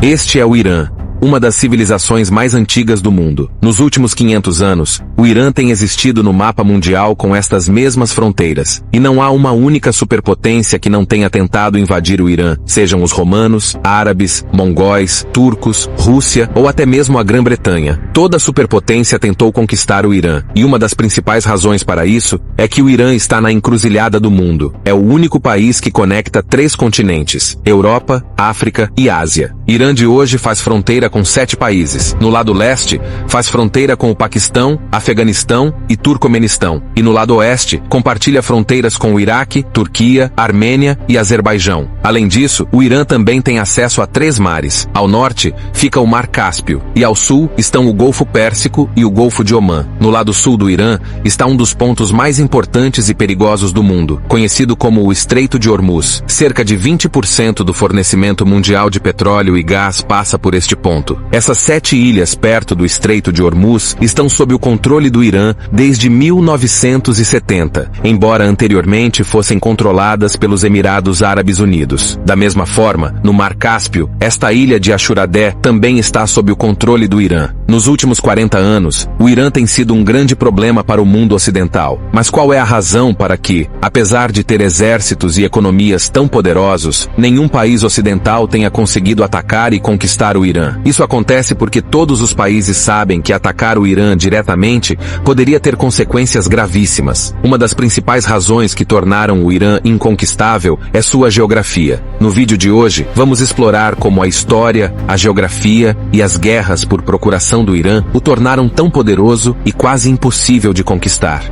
Este é o Irã, uma das civilizações mais antigas do mundo. Nos últimos 500 anos, o Irã tem existido no mapa mundial com estas mesmas fronteiras, e não há uma única superpotência que não tenha tentado invadir o Irã, sejam os romanos, árabes, mongóis, turcos, Rússia ou até mesmo a Grã-Bretanha. Toda superpotência tentou conquistar o Irã, e uma das principais razões para isso é que o Irã está na encruzilhada do mundo. É o único país que conecta 3 continentes: Europa, África e Ásia. Irã de hoje faz fronteira com 7 países. No lado leste, faz fronteira com o Paquistão, Afeganistão e Turcomenistão. E no lado oeste, compartilha fronteiras com o Iraque, Turquia, Armênia e Azerbaijão. Além disso, o Irã também tem acesso a 3 mares. Ao norte, fica o Mar Cáspio, e ao sul estão o Golfo Pérsico e o Golfo de Omã. No lado sul do Irã, está um dos pontos mais importantes e perigosos do mundo, conhecido como o Estreito de Hormuz. Cerca de 20% do fornecimento mundial de petróleo e gás passa por este ponto. Essas 7 ilhas perto do Estreito de Hormuz estão sob o controle do Irã desde 1970, embora anteriormente fossem controladas pelos Emirados Árabes Unidos. Da mesma forma, no Mar Cáspio, esta ilha de Ashuradé também está sob o controle do Irã. Nos últimos 40 anos, o Irã tem sido um grande problema para o mundo ocidental. Mas qual é a razão para que, apesar de ter exércitos e economias tão poderosos, nenhum país ocidental tenha conseguido atacar e conquistar o Irã? Isso acontece porque todos os países sabem que atacar o Irã diretamente poderia ter consequências gravíssimas. Uma das principais razões que tornaram o Irã inconquistável é sua geografia. No vídeo de hoje, vamos explorar como a história, a geografia e as guerras por procuração do Irã o tornaram tão poderoso e quase impossível de conquistar.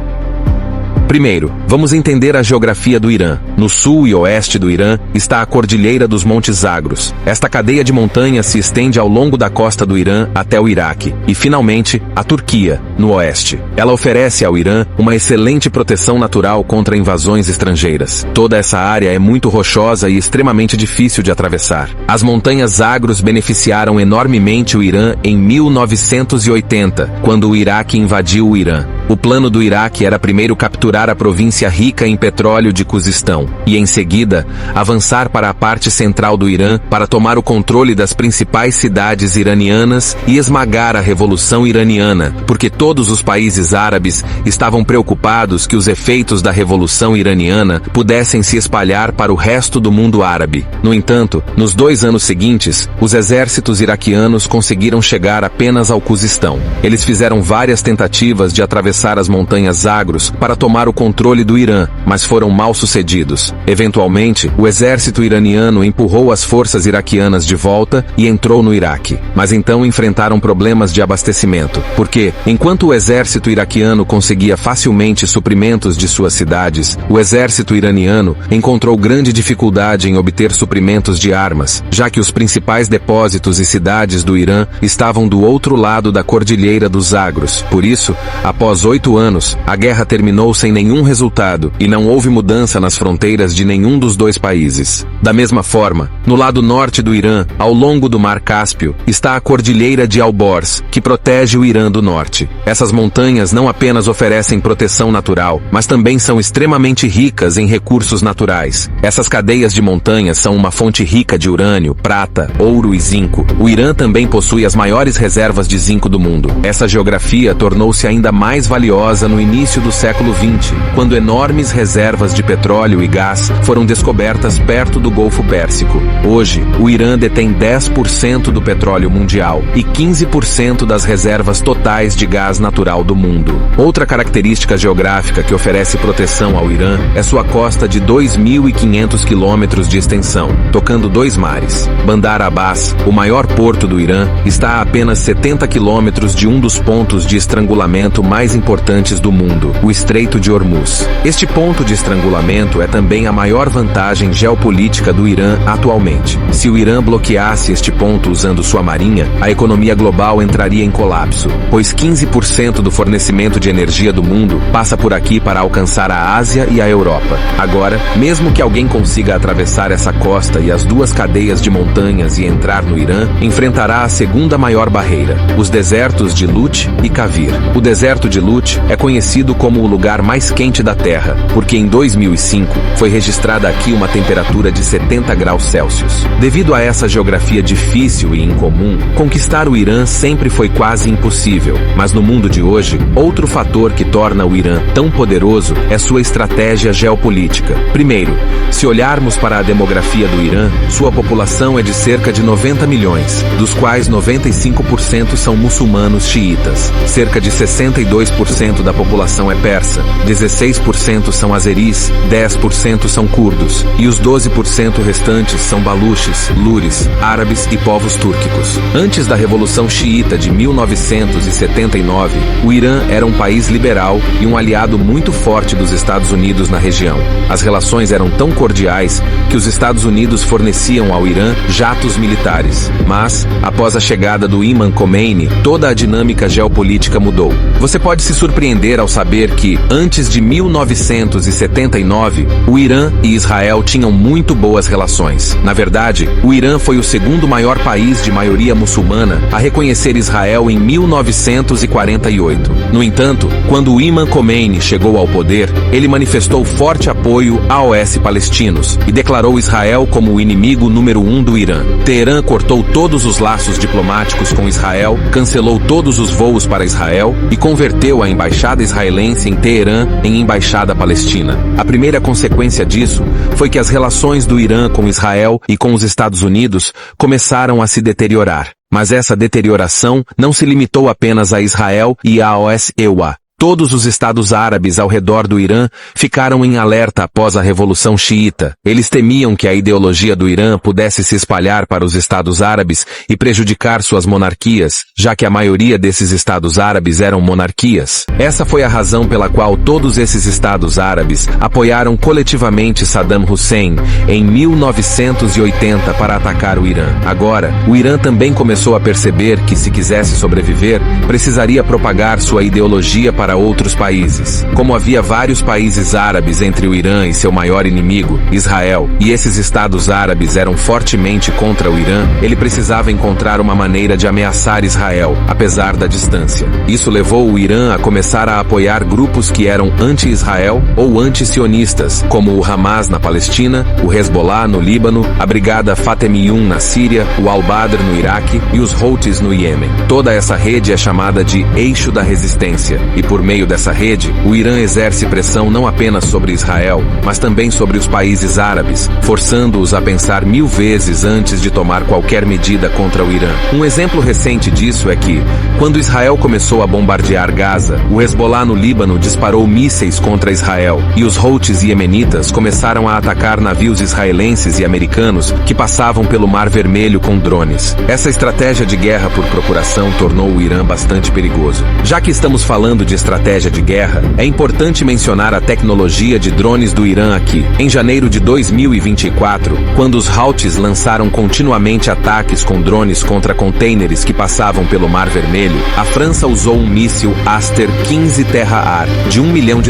Primeiro, vamos entender a geografia do Irã. No sul e oeste do Irã está a Cordilheira dos Montes Zagros. Esta cadeia de montanhas se estende ao longo da costa do Irã até o Iraque. E, finalmente, a Turquia, no oeste. Ela oferece ao Irã uma excelente proteção natural contra invasões estrangeiras. Toda essa área é muito rochosa e extremamente difícil de atravessar. As montanhas Zagros beneficiaram enormemente o Irã em 1980, quando o Iraque invadiu o Irã. O plano do Iraque era primeiro capturar a província rica em petróleo de Cuzistão e, em seguida, avançar para a parte central do Irã para tomar o controle das principais cidades iranianas e esmagar a Revolução Iraniana, porque todos os países árabes estavam preocupados que os efeitos da Revolução Iraniana pudessem se espalhar para o resto do mundo árabe. No entanto, nos 2 anos seguintes, os exércitos iraquianos conseguiram chegar apenas ao Cuzistão. Eles fizeram várias tentativas de atravessar as montanhas Zagros para tomar o controle do Irã, mas foram mal sucedidos. Eventualmente, o exército iraniano empurrou as forças iraquianas de volta e entrou no Iraque. Mas então enfrentaram problemas de abastecimento, porque, enquanto o exército iraquiano conseguia facilmente suprimentos de suas cidades, o exército iraniano encontrou grande dificuldade em obter suprimentos de armas, já que os principais depósitos e cidades do Irã estavam do outro lado da Cordilheira dos Zagros. Por isso, após 8 anos, a guerra terminou sem nenhum resultado e não houve mudança nas fronteiras de nenhum dos 2 países. Da mesma forma, no lado norte do Irã, ao longo do Mar Cáspio, está a Cordilheira de Alborz, que protege o Irã do norte. Essas montanhas não apenas oferecem proteção natural, mas também são extremamente ricas em recursos naturais. Essas cadeias de montanhas são uma fonte rica de urânio, prata, ouro e zinco. O Irã também possui as maiores reservas de zinco do mundo. Essa geografia tornou-se ainda mais valiosa no início do século XX, quando enormes reservas de petróleo e gás foram descobertas perto do Golfo Pérsico. Hoje, o Irã detém 10% do petróleo mundial e 15% das reservas totais de gás natural do mundo. Outra característica geográfica que oferece proteção ao Irã é sua costa de 2.500 quilômetros de extensão, tocando 2 mares. Bandar Abbas, o maior porto do Irã, está a apenas 70 quilômetros de um dos pontos de estrangulamento mais importantes do mundo, o Estreito de Hormuz. Este ponto de estrangulamento é também a maior vantagem geopolítica do Irã atualmente. Se o Irã bloqueasse este ponto usando sua marinha, a economia global entraria em colapso, pois 15% do fornecimento de energia do mundo passa por aqui para alcançar a Ásia e a Europa. Agora, mesmo que alguém consiga atravessar essa costa e as 2 cadeias de montanhas e entrar no Irã, enfrentará a segunda maior barreira, os desertos de Lut e Kavir. O deserto de Lut Beirut é conhecido como o lugar mais quente da Terra, porque em 2005 foi registrada aqui uma temperatura de 70 graus Celsius. Devido a essa geografia difícil e incomum, conquistar o Irã sempre foi quase impossível. Mas no mundo de hoje, outro fator que torna o Irã tão poderoso é sua estratégia geopolítica. Primeiro, se olharmos para a demografia do Irã, sua população é de cerca de 90 milhões, dos quais 95% são muçulmanos xiitas. Cerca de 62% da população é persa, 16% são azeris, 10% são curdos, e os 12% restantes são baluches, lures, árabes e povos túrquicos. Antes da Revolução Xiita de 1979, o Irã era um país liberal e um aliado muito forte dos Estados Unidos na região. As relações eram tão cordiais que os Estados Unidos forneciam ao Irã jatos militares. Mas, após a chegada do Imam Khomeini, toda a dinâmica geopolítica mudou. Você pode se surpreender ao saber que, antes de 1979, o Irã e Israel tinham muito boas relações. Na verdade, o Irã foi o segundo maior país de maioria muçulmana a reconhecer Israel em 1948. No entanto, quando o Imam Khomeini chegou ao poder, ele manifestou forte apoio aos palestinos e declarou Israel como o inimigo número 1 do Irã. Teherã cortou todos os laços diplomáticos com Israel, cancelou todos os voos para Israel e converteu a embaixada israelense em Teherã em embaixada palestina. A primeira consequência disso foi que as relações do Irã com Israel e com os Estados Unidos começaram a se deteriorar. Mas essa deterioração não se limitou apenas a Israel e aos EUA. Todos os estados árabes ao redor do Irã ficaram em alerta após a Revolução Xiita. Eles temiam que a ideologia do Irã pudesse se espalhar para os estados árabes e prejudicar suas monarquias, já que a maioria desses estados árabes eram monarquias. Essa foi a razão pela qual todos esses estados árabes apoiaram coletivamente Saddam Hussein em 1980 para atacar o Irã. Agora, o Irã também começou a perceber que, se quisesse sobreviver, precisaria propagar sua ideologia para outros países. Como havia vários países árabes entre o Irã e seu maior inimigo, Israel, e esses estados árabes eram fortemente contra o Irã, ele precisava encontrar uma maneira de ameaçar Israel, apesar da distância. Isso levou o Irã a começar a apoiar grupos que eram anti-Israel ou anti-sionistas, como o Hamas na Palestina, o Hezbollah no Líbano, a Brigada Fatemiyun na Síria, o Al-Badr no Iraque e os Houthis no Iêmen. Toda essa rede é chamada de Eixo da Resistência, e por meio dessa rede, o Irã exerce pressão não apenas sobre Israel, mas também sobre os países árabes, forçando-os a pensar 1000 vezes antes de tomar qualquer medida contra o Irã. Um exemplo recente disso é que, quando Israel começou a bombardear Gaza, o Hezbollah no Líbano disparou mísseis contra Israel, e os Houthis iemenitas começaram a atacar navios israelenses e americanos que passavam pelo Mar Vermelho com drones. Essa estratégia de guerra por procuração tornou o Irã bastante perigoso. Já que estamos falando de estratégia de guerra, é importante mencionar a tecnologia de drones do Irã aqui. Em janeiro de 2024, quando os Houthis lançaram continuamente ataques com drones contra contêineres que passavam pelo Mar Vermelho, a França usou um míssil Aster 15 Terra-Ar de $1 milhão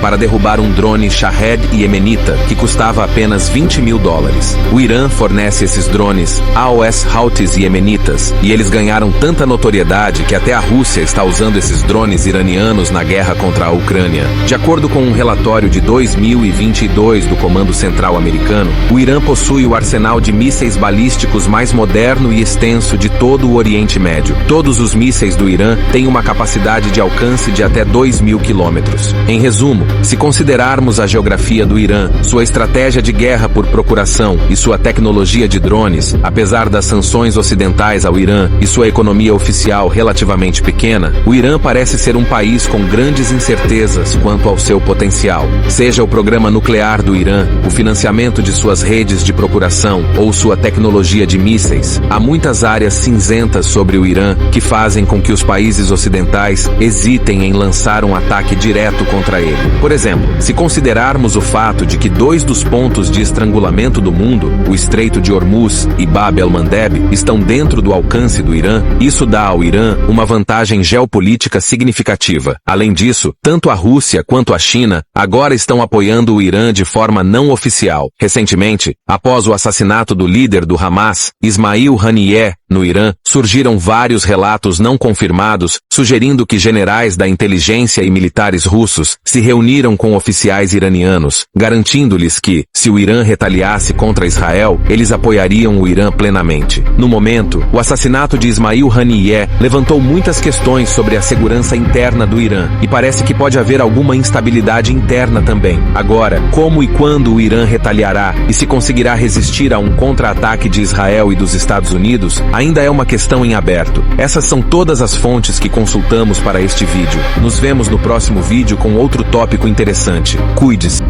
para derrubar um drone Shahed iemenita que custava apenas $20 mil. O Irã fornece esses drones aos Houthis iemenitas e eles ganharam tanta notoriedade que até a Rússia está usando esses drones iranianos na guerra contra a Ucrânia. De acordo com um relatório de 2022 do Comando Central americano, o Irã possui o arsenal de mísseis balísticos mais moderno e extenso de todo o Oriente Médio. Todos os mísseis do Irã têm uma capacidade de alcance de até 2.000 quilômetros. Em resumo, se considerarmos a geografia do Irã, sua estratégia de guerra por procuração e sua tecnologia de drones, apesar das sanções ocidentais ao Irã e sua economia oficial relativamente pequena, o Irã parece ser um país com grandes incertezas quanto ao seu potencial. Seja o programa nuclear do Irã, o financiamento de suas redes de procuração ou sua tecnologia de mísseis, há muitas áreas cinzentas sobre o Irã que fazem com que os países ocidentais hesitem em lançar um ataque direto contra ele. Por exemplo, se considerarmos o fato de que 2 dos pontos de estrangulamento do mundo, o Estreito de Hormuz e Bab el-Mandeb, estão dentro do alcance do Irã, isso dá ao Irã uma vantagem geopolítica significativa. Além disso, tanto a Rússia quanto a China agora estão apoiando o Irã de forma não oficial. Recentemente, após o assassinato do líder do Hamas, Ismail Haniyeh, No Irã, surgiram vários relatos não confirmados, sugerindo que generais da inteligência e militares russos se reuniram com oficiais iranianos, garantindo-lhes que, se o Irã retaliasse contra Israel, eles apoiariam o Irã plenamente. No momento, o assassinato de Ismail Haniyeh levantou muitas questões sobre a segurança interna do Irã, e parece que pode haver alguma instabilidade interna também. Agora, como e quando o Irã retaliará e se conseguirá resistir a um contra-ataque de Israel e dos Estados Unidos, ainda é uma questão em aberto. Essas são todas as fontes que consultamos para este vídeo. Nos vemos no próximo vídeo com outro tópico interessante. Cuide-se.